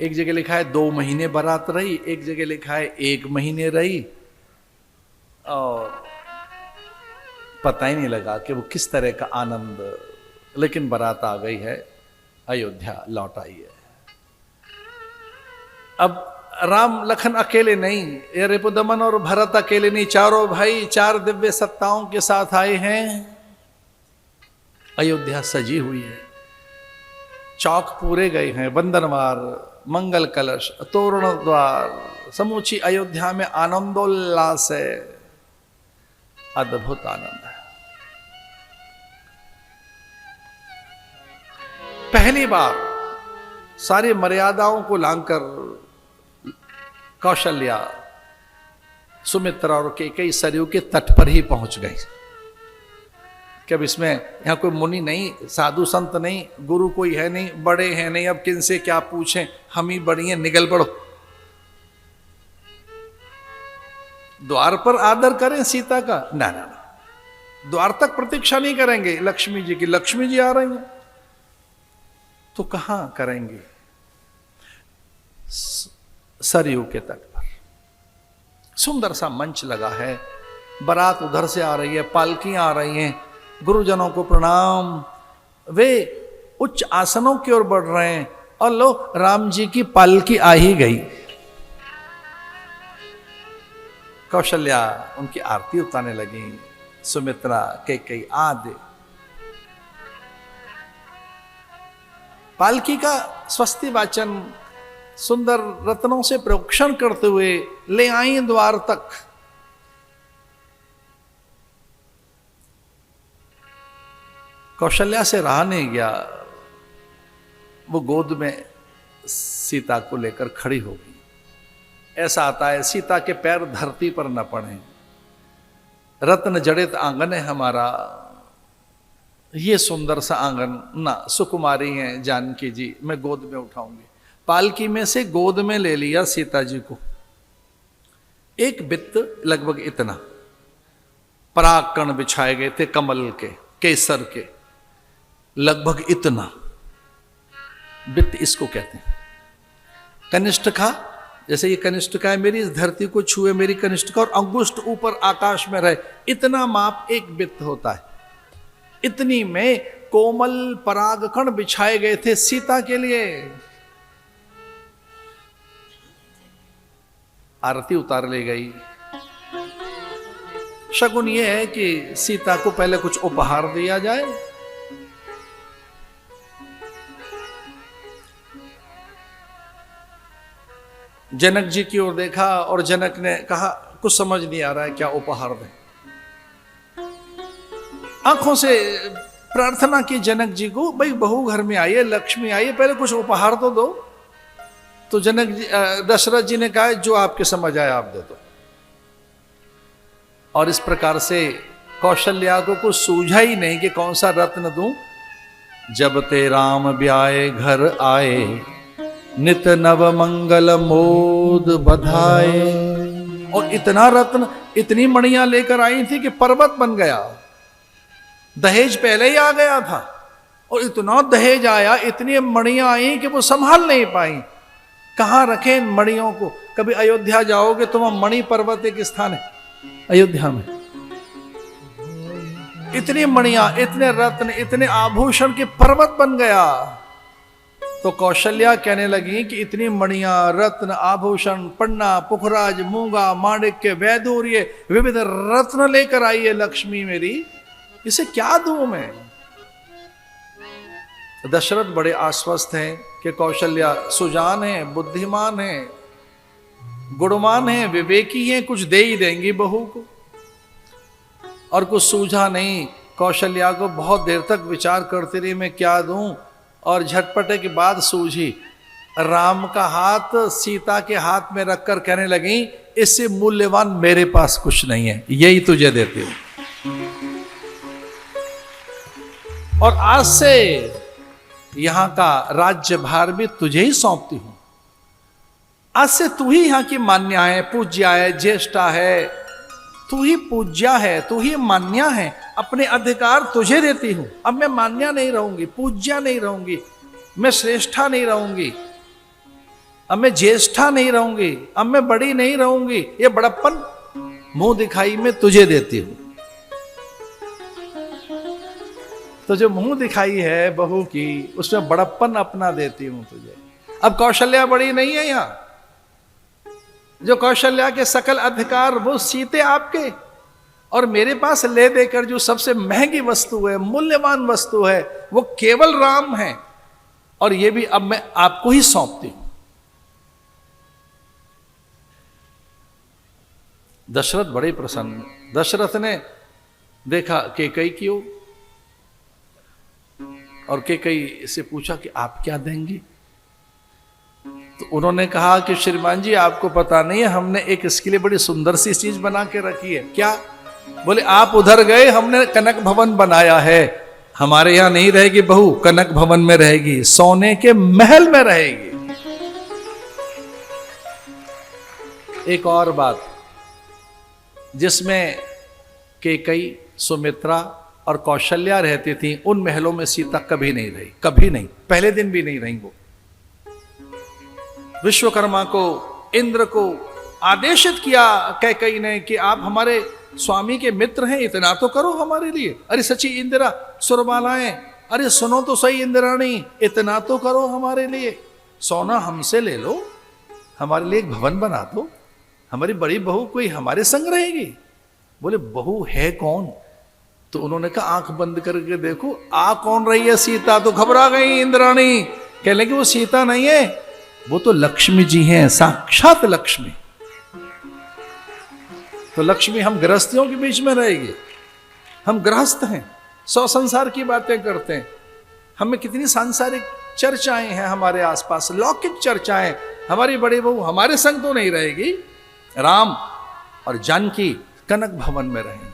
एक जगह लिखा है 2 महीने बारात रही, एक जगह लिखा है 1 महीने रही, और पता ही नहीं लगा कि वो किस तरह का आनंद। लेकिन बारात आ गई है, अयोध्या लौट आई है। अब राम लखन अकेले नहीं, ये रिपुदमन और भरत अकेले नहीं, चारों भाई 4 दिव्य सत्ताओं के साथ आए हैं। अयोध्या सजी हुई है, चौक पूरे गए हैं, बंदनवार, मंगल कलश, तोरण द्वार, समूची अयोध्या में आनंदोल्लास है, अद्भुत आनंद है। पहली बार सारी मर्यादाओं को लांघकर कौशल्या, सुमित्रा और कैकेयी सरयू के तट पर ही पहुंच गई। कि अब इसमें यहां कोई मुनि नहीं, साधु संत नहीं, गुरु कोई है नहीं, बड़े हैं नहीं, अब किन से क्या पूछें, हम ही बड़ी हैं, निगल पड़ो। द्वार पर आदर करें सीता का? ना ना ना, द्वार तक प्रतीक्षा नहीं करेंगे लक्ष्मी जी की। लक्ष्मी जी आ रही हैं तो कहां करेंगे? सरयू के तट पर सुंदर सा मंच लगा है, बारात उधर से आ रही है, पालकियां आ रही हैं, गुरुजनों को प्रणाम। वे उच्च आसनों की ओर बढ़ रहे हैं और लो राम जी की पालकी आ ही गई। कौशल्या उनकी आरती उतारने लगी, सुमित्रा, कैकेयी आदि। पालकी का स्वस्ति वाचन सुंदर रत्नों से प्रोक्षण करते हुए ले आई द्वार तक। कौशल्या से रहा नहीं गया, वो गोद में सीता को लेकर खड़ी हो गई। ऐसा आता है सीता के पैर धरती पर न पड़े। रत्न जड़ित आंगन है हमारा, ये सुंदर सा आंगन ना, सुकुमारी हैं जानकी जी, मैं गोद में उठाऊंगी। पालकी में से गोद में ले लिया सीता जी को। एक बित्त लगभग इतना, पराग कण बिछाए गए थे कमल के, केसर के, लगभग इतना बित्त इसको कहते हैं। कनिष्ठिका, जैसे ये कनिष्ठिका है मेरी, इस धरती को छुए मेरी कनिष्ठिका और अंगुष्ठ ऊपर आकाश में रहे, इतना माप एक बित्त होता है। इतनी में कोमल पराग कण बिछाए गए थे सीता के लिए। आरती उतार ले गई। शगुन ये है कि सीता को पहले कुछ उपहार दिया जाए। जनक जी की ओर देखा और जनक ने कहा कुछ समझ नहीं आ रहा है, क्या उपहार दें। आंखों से प्रार्थना की जनक जी को, भाई बहू घर में आई है, लक्ष्मी आई है, पहले कुछ उपहार तो दो। तो जनक जी, दशरथ जी ने कहा जो आपके समझ आए आप दे दो। और इस प्रकार से कौशल्या को कुछ सूझा ही नहीं कि कौन सा रत्न दूं। जब ते राम ब्याए घर आए, नित नव मंगल मोद बधाए। और इतना रत्न, इतनी मणियां लेकर आई थी कि पर्वत बन गया। दहेज पहले ही आ गया था और इतना दहेज आया, इतनी मणियां आई कि वो संभाल नहीं पाई। कहां रखें इन मणियों को? कभी अयोध्या जाओगे तो वहां मणि पर्वत एक स्थान है अयोध्या में। इतनी मणियां, इतने रत्न, इतने आभूषण के पर्वत बन गया। तो कौशल्या कहने लगी कि इतनी मणियां, रत्न, आभूषण, पन्ना, पुखराज, मूंगा, माणिक्य, वैदूर्य, विविध रत्न लेकर आई है लक्ष्मी मेरी, इसे क्या दूं मैं? दशरथ बड़े आश्वस्त हैं कि कौशल्या सुजान है, बुद्धिमान है, गुणवान है, विवेकी है, कुछ दे ही देंगी बहू को। और कुछ सूझा नहीं कौशल्या को। बहुत देर तक विचार करती रही मैं क्या दूं, और झटपटे के बाद सूझी। राम का हाथ सीता के हाथ में रखकर कहने लगी इससे मूल्यवान मेरे पास कुछ नहीं है, यही तुझे देती हूं। और आज से यहां का राज्यभार भी तुझे ही सौंपती हूं। आज से तू ही यहां की मान्या है, पूज्या है, ज्येष्ठा है। तू ही पूज्या है, तू ही मान्या है। अपने अधिकार तुझे देती हूं। अब मैं मान्या नहीं रहूंगी, पूज्या नहीं रहूंगी, मैं श्रेष्ठा नहीं रहूंगी। अब मैं ज्येष्ठा नहीं रहूंगी, अब मैं बड़ी नहीं रहूंगी, ये बड़प्पन मुंह दिखाई में तुझे देती हूं। तो जो मुंह दिखाई है बहू की, उसमें बड़प्पन अपना देती हूं तुझे। अब कौशल्या बड़ी नहीं है यहां, जो कौशल्या के सकल अधिकार वो सीते आपके, और मेरे पास ले देकर जो सबसे महंगी वस्तु है, मूल्यवान वस्तु है, वो केवल राम है, और ये भी अब मैं आपको ही सौंपती हूं। दशरथ बड़े प्रसन्न। दशरथ ने देखा कैकेयी की ओर, और कैकेयी से पूछा कि आप क्या देंगी? तो उन्होंने कहा कि श्रीमान जी आपको पता नहीं है, हमने एक इसके लिए बड़ी सुंदर सी चीज बना के रखी है। क्या? बोले आप उधर गए, हमने कनक भवन बनाया है, हमारे यहां नहीं रहेगी बहू, कनक भवन में रहेगी, सोने के महल में रहेगी। एक और बात, जिसमें कैकेयी, सुमित्रा और कौशल्या रहती थी, उन महलों में सीता कभी नहीं रही, कभी नहीं, पहले दिन भी नहीं रही। वो विश्वकर्मा को, इंद्र को आदेशित किया कैकेयी ने कि आप हमारे स्वामी के मित्र हैं, इतना तो करो हमारे लिए। अरे सची इंदिरा, सुरबालाएं, अरे सुनो तो सही इंद्राणी, इतना तो करो हमारे लिए, सोना हमसे ले लो, हमारे लिए एक भवन बना दो, हमारी बड़ी बहू कोई हमारे संग रहेगी। बोले बहू है कौन? तो उन्होंने कहा आंख बंद करके देखो, आ कौन रही है सीता? तो घबरा गई इंद्राणी, कह लगी वो सीता नहीं है, वो तो लक्ष्मी जी हैं, साक्षात लक्ष्मी। तो लक्ष्मी हम गृहस्थियों के बीच में रहेगी, हम गृहस्थ हैं, 100 संसार की बातें करते हैं, हमें कितनी सांसारिक चर्चाएं हैं हमारे आसपास, लौकिक चर्चाएं, हमारी बड़ी बहू हमारे संग तो नहीं रहेगी। राम और जानकी कनक भवन में रहेंगे।